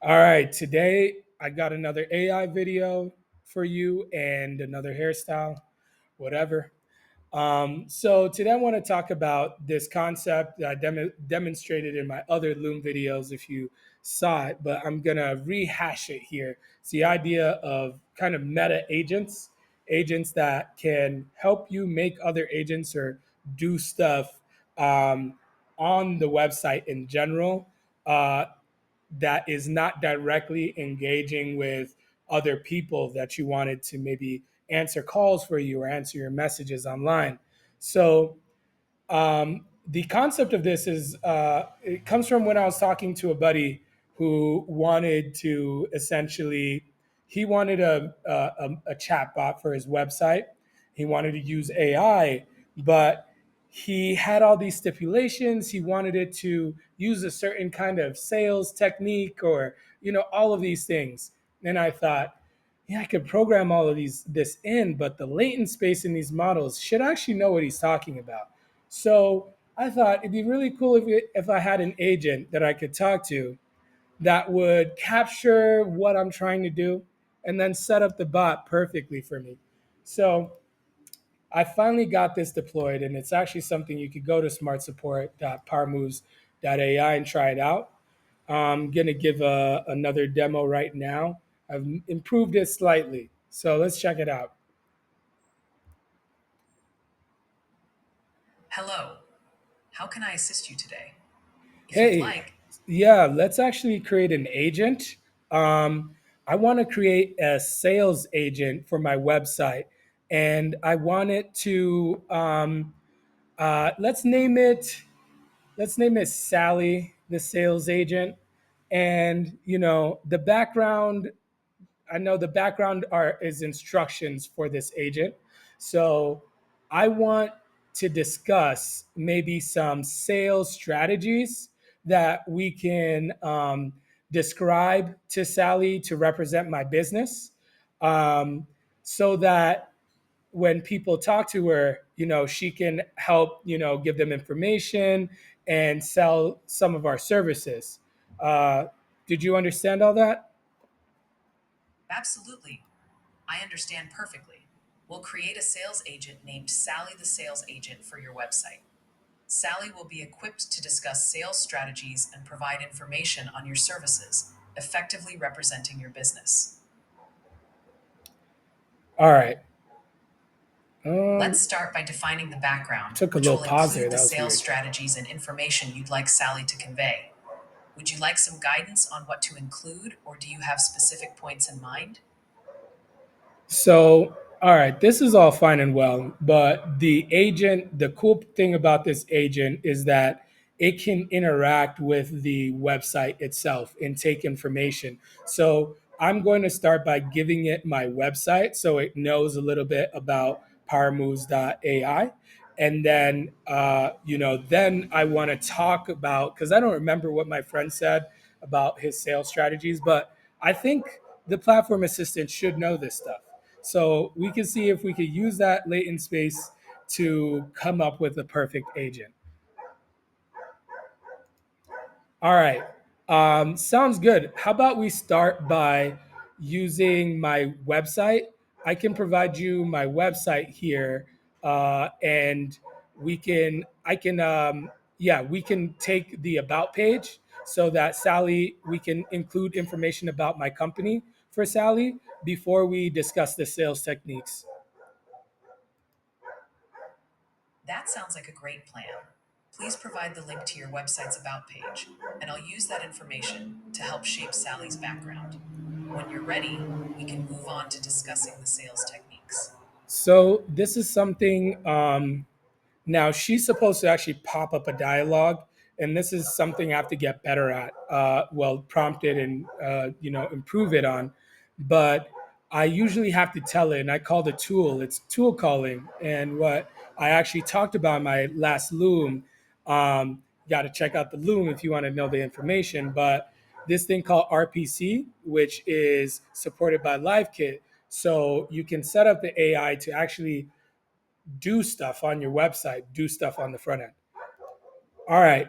All right, today I got another AI video for you and another hairstyle, whatever. So today I want to talk about this concept that I demonstrated in my other Loom videos if you saw it, but I'm gonna rehash it here. It's the idea of kind of meta agents, agents that can help you make other agents or do stuff um, on the website in general. That is not directly engaging with other people that you wanted to maybe answer calls for you or answer your messages online. So the concept of this is it comes from when I was talking to a buddy who wanted to essentially he wanted a chat bot for his website. He wanted to use AI, but he had all these stipulations. He wanted it to use a certain kind of sales technique or all of these things. And I thought, yeah, I could program all of this in, but the latent space in these models should actually know what he's talking about. So I thought it'd be really cool if I had an agent that I could talk to that would capture what I'm trying to do and then set up the bot perfectly for me. So I finally got this deployed, and it's actually something you could go to smartsupport.parmoves.ai and try it out. I'm going to give another demo right now. I've improved it slightly. So let's check it out. Hello, how can I assist you today? If you'd Hey, like, yeah, let's actually create an agent. I want to create a sales agent for my website, and I want it to let's name it Sally, the sales agent. And the background, I know the background are is instructions for this agent. So I want to discuss maybe some sales strategies that we can describe to Sally to represent my business, um, so that when people talk to her, she can help, give them information and sell some of our services. Uh, did you understand all that? absolutely. I understand perfectly. We'll create a sales agent named Sally the Sales Agent for your website. Sally will be equipped to discuss sales strategies and provide information on your services, effectively representing your business. All right. Let's start by defining the background, Took a which little will pause there. include the That was sales weird. strategies and information you'd like Sally to convey. Would you like some guidance on what to include, or do you have specific points in mind? So, all right, this is all fine and well, but the cool thing about this agent is that it can interact with the website itself and take information. So, I'm going to start by giving it my website so it knows a little bit about powermoves.ai. And then, then I want to talk about, because I don't remember what my friend said about his sales strategies, but I think the platform assistant should know this stuff. So we can see if we could use that latent space to come up with a perfect agent. All right. Sounds good. How about we start by using my website? I can provide you my website here, and we can take the about page so that we can include information about my company for Sally before we discuss the sales techniques. That sounds like a great plan. Please provide the link to your website's About page, and I'll use that information to help shape Sally's background. When you're ready, we can move on to discussing the sales techniques. So this is something. Now she's supposed to actually pop up a dialogue, and this is something I have to get better at. Well, prompt it and improve it on. But I usually have to tell it, and I call the tool. It's tool calling, and what I actually talked about in my last Loom. Got to check out the Loom if you want to know the information. But this thing called RPC, which is supported by LiveKit, so you can set up the AI to actually do stuff on your website, do stuff on the front end. All right.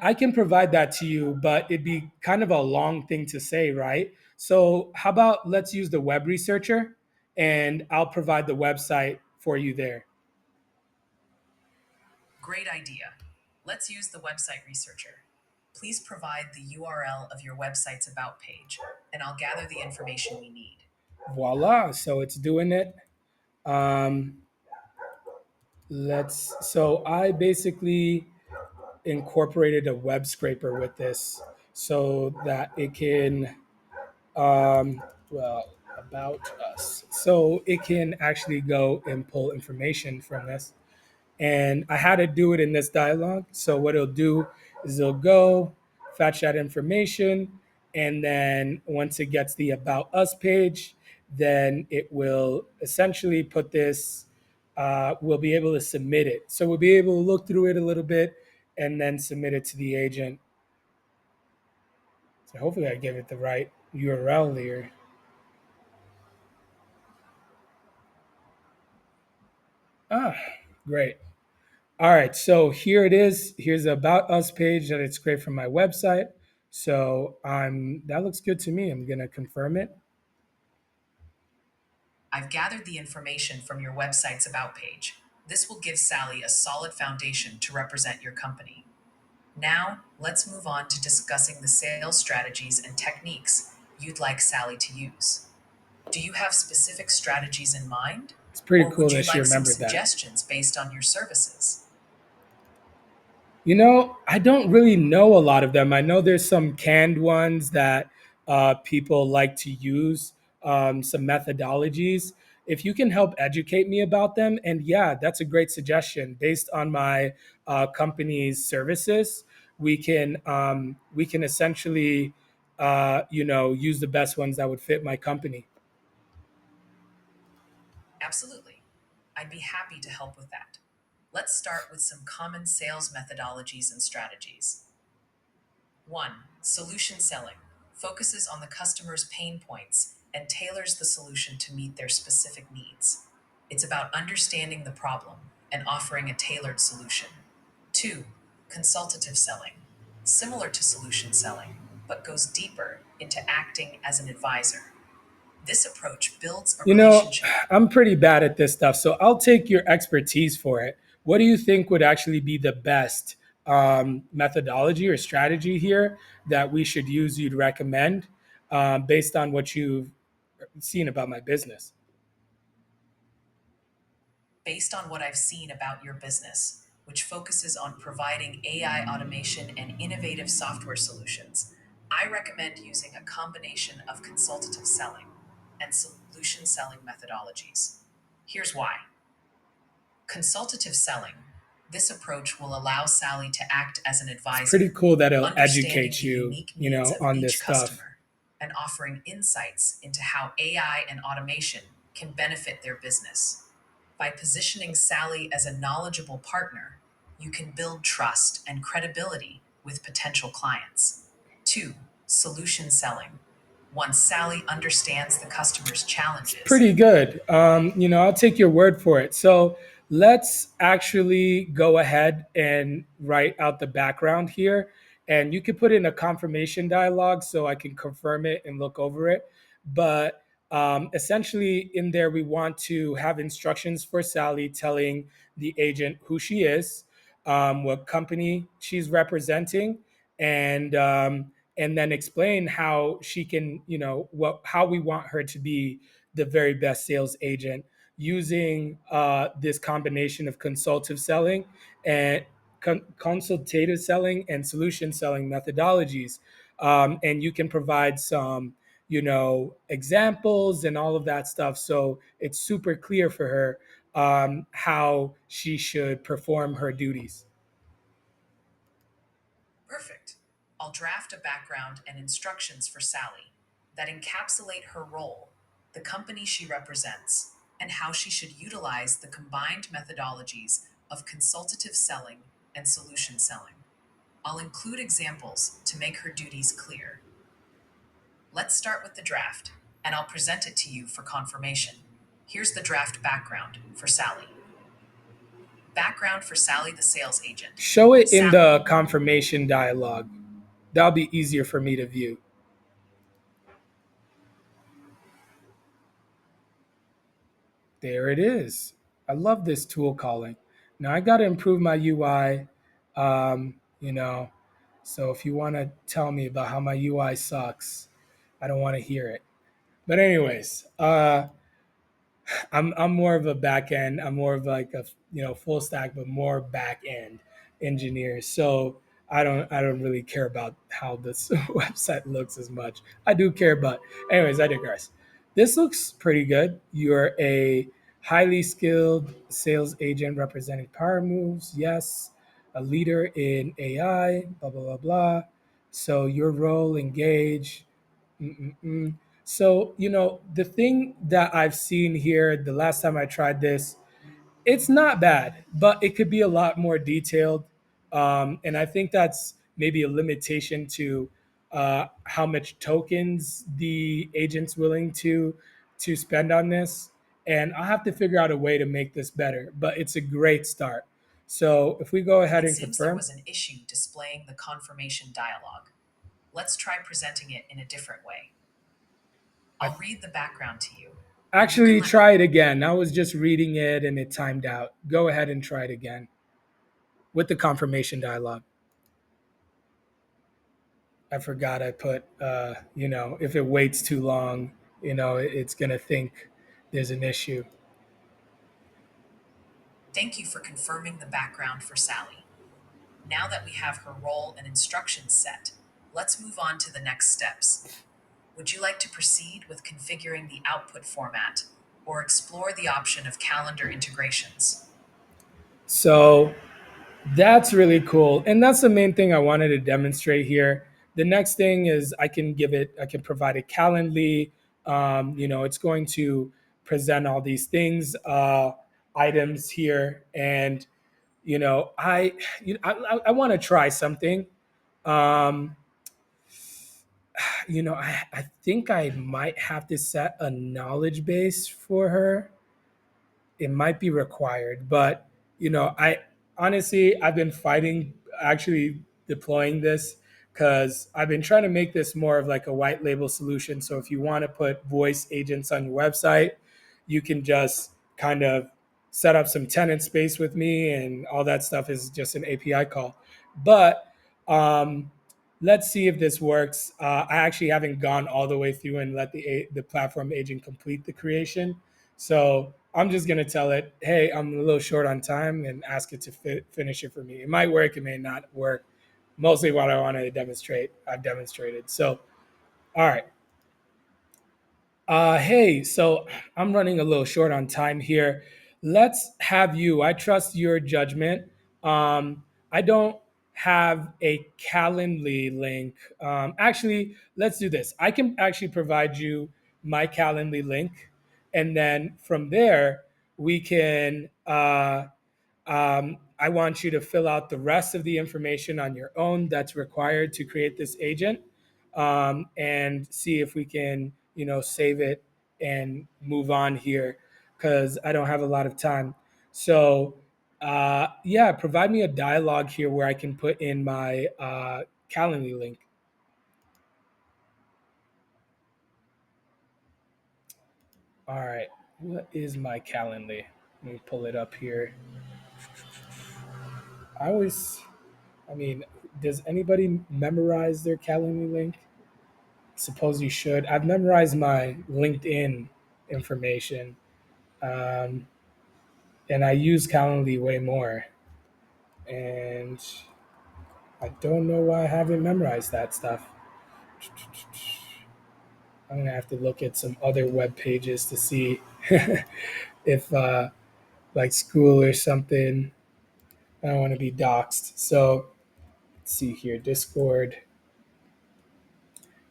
I can provide that to you, but it'd be kind of a long thing to say, right? So how about let's use the web researcher and I'll provide the website for you there. Great idea. Let's use the website researcher. Please provide the URL of your website's About page, and I'll gather the information we need. Voila. So it's doing it. Um, so I basically incorporated a web scraper with this so that it can, um, well, about us. So it can actually go and pull information from this. And I had to do it in this dialogue. So what it'll do is it'll go fetch that information, and then once it gets the about us page, then it will essentially put this. We'll be able to submit it. So we'll be able to look through it a little bit and then submit it to the agent. So hopefully I give it the right URL here. Ah, great. All right, so here it is. Here's the About Us page that it's great from my website. So that looks good to me. I'm gonna confirm it. I've gathered the information from your website's About page. This will give Sally a solid foundation to represent your company. Now, let's move on to discussing the sales strategies and techniques you'd like Sally to use. Do you have specific strategies in mind? It's pretty Or cool would you that she like some remembered that. suggestions based on your services? I don't really know a lot of them. I know there's some canned ones that people like to use, some methodologies. If you can help educate me about them, and yeah, that's a great suggestion. Based on my company's services, we can essentially, use the best ones that would fit my company. Absolutely. I'd be happy to help with that. Let's start with some common sales methodologies and strategies. 1. Solution selling focuses on the customer's pain points and tailors the solution to meet their specific needs. It's about understanding the problem and offering a tailored solution. 2. Consultative selling, similar to solution selling, but goes deeper into acting as an advisor. This approach builds a You know, relationship. I'm pretty bad at this stuff, so I'll take your expertise for it. What do you think would actually be the best methodology or strategy here that we should use? You'd recommend based on what you've seen about my business. Based on what I've seen about your business, which focuses on providing AI automation and innovative software solutions, I recommend using a combination of consultative selling and solution selling methodologies. Here's why. Consultative selling. This approach will allow Sally to act as an It's pretty advisor, cool that it'll understanding educate the you, unique needs of on this each stuff. customer and offering insights into how AI and automation can benefit their business. By positioning Sally as a knowledgeable partner, you can build trust and credibility with potential clients. 2. Solution selling. Once Sally understands the customer's challenges, Pretty good. I'll take your word for it. So let's actually go ahead and write out the background here. And you could put in a confirmation dialogue so I can confirm it and look over it. But essentially, in there, we want to have instructions for Sally telling the agent who she is, what company she's representing, and then explain how she can, how we want her to be the very best sales agent using this combination of consultative selling and solution selling methodologies. And you can provide some, examples and all of that stuff. So it's super clear for her how she should perform her duties. perfect. I'll draft a background and instructions for Sally that encapsulate her role, the company she represents, and how she should utilize the combined methodologies of consultative selling and solution selling. I'll include examples to make her duties clear. Let's start with the draft, and I'll present it to you for confirmation. Here's the draft background for Sally. Background for Sally the sales agent. Show it in Sally. the confirmation dialog. That'll be easier for me to view. There it is. I love this tool calling. Now I got to improve my UI. You know, so if you want to tell me about how my UI sucks, I don't want to hear it. But anyways, I'm more of a back end. I'm more of like a full stack, but more back end engineer. So I don't really care about how this website looks as much. I do care, but anyways, I digress. This looks pretty good. You're a highly skilled sales agent representing power moves. Yes, a leader in AI. Blah blah blah blah. So your role, engage. Mm-mm-mm. So, the thing that I've seen here the last time I tried this, it's not bad, but it could be a lot more detailed. And I think that's maybe a limitation to how much tokens the agent's willing to spend on this. And I'll have to figure out a way to make this better, but it's a great start. So if we go ahead It and seems there confirm, was an issue displaying the confirmation dialog. Let's try presenting it in a different way. I I'll read the background to you, and you can actually let. try it again. I was just reading it and it timed out. Go ahead and try it again with the confirmation dialog. I forgot I put, if it waits too long, it's going to think there's an issue. Thank you for confirming the background for Sally. Now that we have her role and instructions set, let's move on to the next steps. Would you like to proceed with configuring the output format or explore the option of calendar integrations? So that's really cool. And that's the main thing I wanted to demonstrate here. The next thing is I can provide a Calendly. It's going to present all these things, items here. And, I want to try something. Um, I think I might have to set a knowledge base for her. It might be required, but I honestly I've been fighting actually deploying this because I've been trying to make this more of like a white label solution. So if you want to put voice agents on your website, you can just kind of set up some tenant space with me, and all that stuff is just an API call. But um, let's see if this works. I actually haven't gone all the way through and let the platform agent complete the creation. So I'm just gonna tell it, hey, I'm a little short on time, and ask it to finish it for me. It might work, it may not work. Mostly what I wanted to demonstrate, I've demonstrated. So, all right. Hey, so I'm running a little short on time here. Let's have you. I trust your judgment. I don't have a Calendly link. Actually, let's do this. I can actually provide you my Calendly link, and then from there we can I want you to fill out the rest of the information on your own that's required to create this agent, and see if we can, save it and move on here because I don't have a lot of time. So, yeah, provide me a dialogue here where I can put in my Calendly link. All right, what is my Calendly? Let me pull it up here. I always, I mean, does anybody memorize their Calendly link? Suppose you should. I've memorized my LinkedIn information, um, and I use Calendly way more. And I don't know why I haven't memorized that stuff. I'm gonna have to look at some other web pages to see if, like school or something. I don't want to be doxxed. So let's see here. Discord.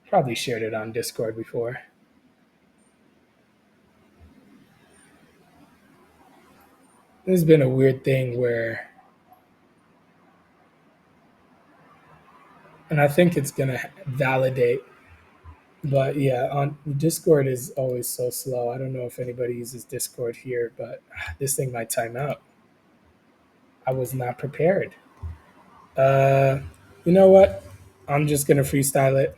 Probably shared it on Discord before. This has been a weird thing where, and I think it's gonna validate. But yeah, on Discord is always so slow. I don't know if anybody uses Discord here, but this thing might time out. I was not prepared. Uh, you know what? I'm just gonna freestyle it.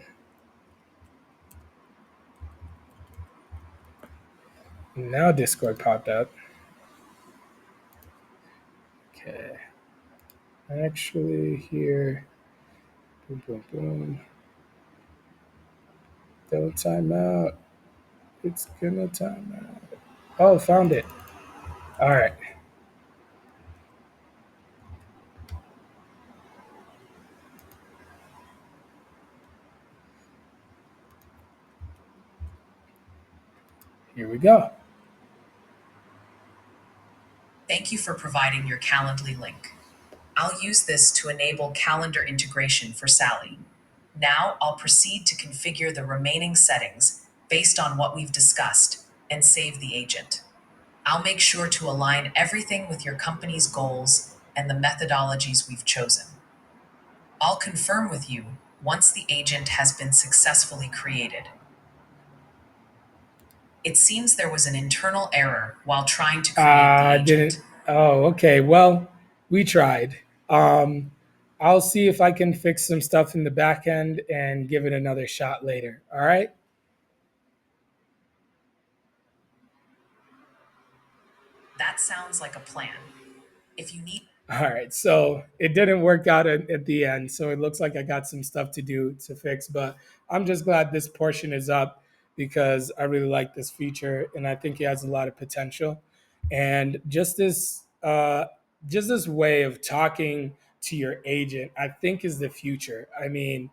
Now Discord popped up. Okay. Actually, here. Boom, boom, boom. Don't time out. It's gonna time out. Oh, found it. All right. Here we go. Thank you for providing your Calendly link. I'll use this to enable calendar integration for Sally. Now I'll proceed to configure the remaining settings based on what we've discussed and save the agent. I'll make sure to align everything with your company's goals and the methodologies we've chosen. I'll confirm with you once the agent has been successfully created. It seems there was an internal error while trying to create the Didn't. agent. Oh, okay. Well, we tried. Um, I'll see if I can fix some stuff in the back end and give it another shot later. All right. That sounds like a plan. If you need All right. So it didn't work out at the end. So it looks like I got some stuff to do to fix, but I'm just glad this portion is up because I really like this feature and I think it has a lot of potential. And just this way of talking to your agent, I think is the future. I mean,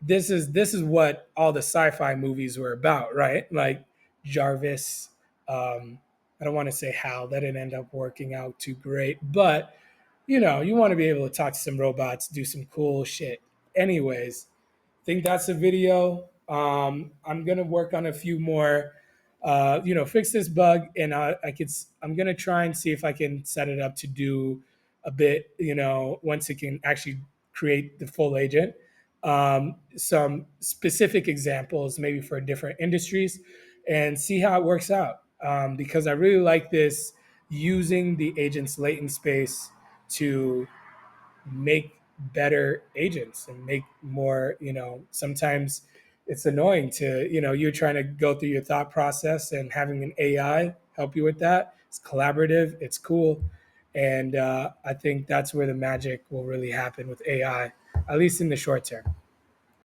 this is what all the sci-fi movies were about, right? Like Jarvis. I don't want to say Hal. That didn't end up working out too great, but you want to be able to talk to some robots, do some cool shit. Anyways, think that's a video. I'm gonna work on a few more. Fix this bug, and I'm gonna try and see if I can set it up to do a bit. Once it can actually create the full agent. Some specific examples, maybe for different industries, and see how it works out. Because I really like this using the agent's latent space to make better agents and make more. Sometimes it's annoying to, you're trying to go through your thought process and having an AI help you with that. It's collaborative, it's cool. And I think that's where the magic will really happen with AI, at least in the short term.